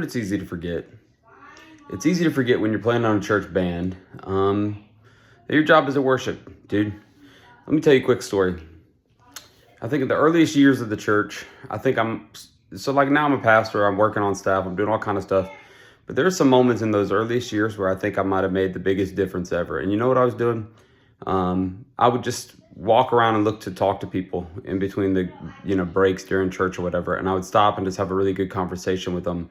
It's easy to forget. It's easy to forget when you're playing on a church band that your job is at worship, dude. Let me tell you a quick story. I think in the earliest years of the church, now I'm a pastor, I'm working on staff, I'm doing all kind of stuff. But there are some moments in those earliest years where I think I might have made the biggest difference ever. And you know what I was doing? I would just walk around and look to talk to people in between the breaks during church or whatever. And I would stop and just have a really good conversation with them.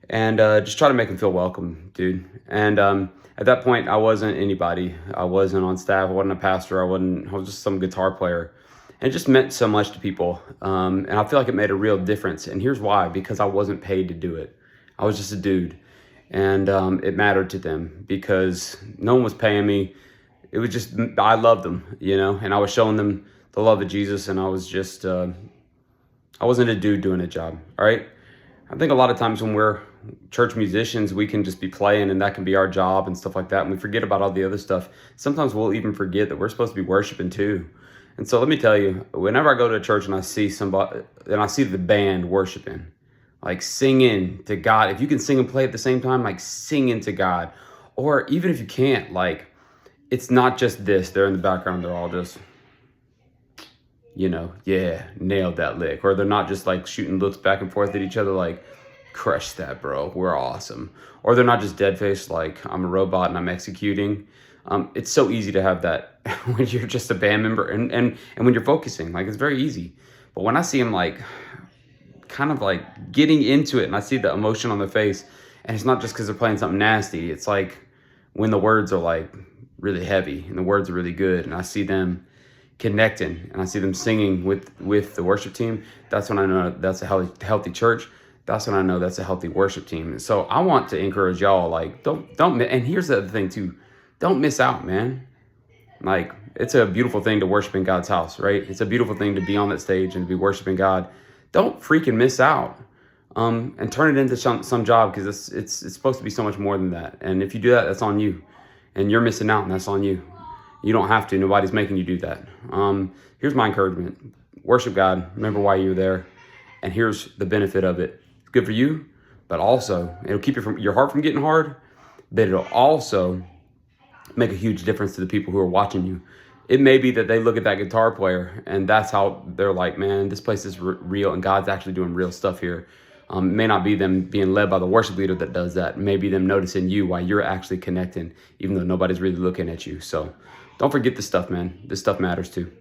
And just try to make them feel welcome, dude. And at that point, I wasn't anybody. I wasn't on staff. I wasn't a pastor. I was just some guitar player. And it just meant so much to people. And I feel like it made a real difference. And here's why. Because I wasn't paid to do it. I was just a dude. And it mattered to them because no one was paying me. It was just, I loved them, and I was showing them the love of Jesus. And I was just, I wasn't a dude doing a job, all right? I think a lot of times when we're church musicians, we can just be playing and that can be our job and stuff like that. And we forget about all the other stuff. Sometimes we'll even forget that we're supposed to be worshiping too. And so let me tell you, whenever I go to a church and I see somebody, and I see the band worshiping, like singing to God, if you can sing and play at the same time, like singing to God, or even if you can't, like, it's not just this, they're in the background, they're all just, yeah, nailed that lick. Or they're not just like shooting looks back and forth at each other like, crush that, bro, we're awesome. Or they're not just dead-faced like, I'm a robot and I'm executing. It's so easy to have that when you're just a band member and when you're focusing, like it's very easy. But when I see them like, kind of like getting into it and I see the emotion on their face, and it's not just because they're playing something nasty, it's like when the words are like really heavy and the words are really good and I see them connecting and I see them singing with the worship team, that's when I know that's a healthy church. That's when I know that's a healthy worship team. So I want to encourage y'all, like, don't, and here's the other thing too, don't miss out, man. Like, it's a beautiful thing to worship in God's house, right? It's a beautiful thing to be on that stage and to be worshiping God. Don't freaking miss out, and turn it into some job, because it's supposed to be so much more than that. And if you do that, that's on you, and you're missing out, and that's on you. You don't have to. Nobody's making you do that. Here's my encouragement: worship God. Remember why you're there, and here's the benefit of it. It's good for you, but also it'll keep your heart from getting hard. But it'll also make a huge difference to the people who are watching you. It may be that they look at that guitar player and that's how they're like, man, this place is real and God's actually doing real stuff here. It may not be them being led by the worship leader that does that. It may be them noticing you while you're actually connecting, even though nobody's really looking at you. So don't forget this stuff, man. This stuff matters too.